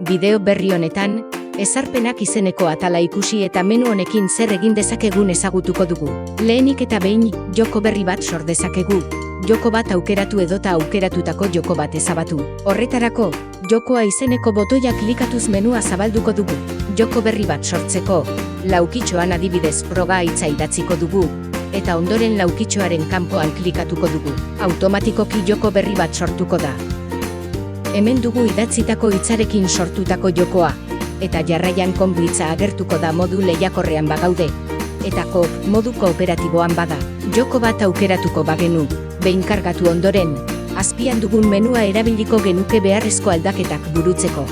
Bideo berri honetan, ezarpenak izeneko atala ikusi eta menu honekin zer egin dezakegun ezagutuko dugu. Lehenik eta behin, joko berri bat sor dezakegu. Joko bat aukeratu edota aukeratutako joko bat ezabatu. Horretarako, jokoa izeneko botoia klikatuz menua zabalduko dugu. Joko berri bat sortzeko, laukitxoan adibidez froga hitza idatziko dugu, eta ondoren laukitxoaren kanpoan klikatuko dugu. Automatikoki joko berri bat sortuko da. Hemen dugu idatzitako hitzarekin sortutako jokoa, eta jarraian konbu hitza agertuko da modu lehiakorrean bagaude, eta modu kooperatiboan bada. Joko bat aukeratuko bagenu, behin kargatu ondoren, azpian dugun menua erabiliko genuke beharrezko aldaketak burutzeko.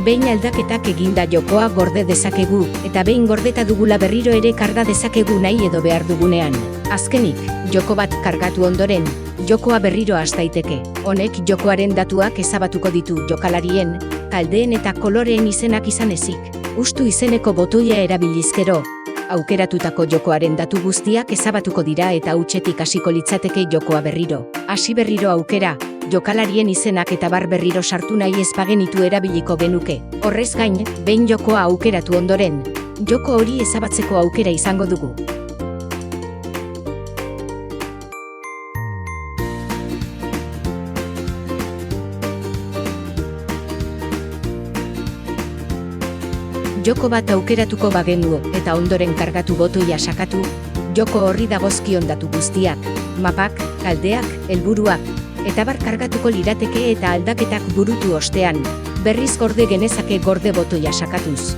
Behin aldaketak eginda jokoa gorde dezakegu, eta behin gordeta dugula berriro ere karga dezakegu nahi edo behar dugunean. Azkenik, joko bat kargatu ondoren, jokoa berriro has daiteke. Honek jokoaren datuak ezabatuko ditu jokalarien, taldeen eta koloreen izenak izan ezik. Hustu izeneko botoia erabilizkero, aukeratutako jokoaren datu guztiak ezabatuko dira eta hutsetik hasiko litzateke jokoa berriro. Hasi berriro aukera, jokalarien izenak eta bar berriro sartu nahi ez bagenitu erabiliko genuke. Horrez gain, behin jokoa aukeratu ondoren, joko hori ezabatzeko aukera izango dugu. Joko bat aukeratuko bagenu eta ondoren kargatu botoia sakatu, joko horri dagozkion datu guztiak, mapak, taldeak, helburuak, eta bar kargatuko lirateke eta aldaketak burutu ostean, berriz gorde genezake gorde botoia sakatuz.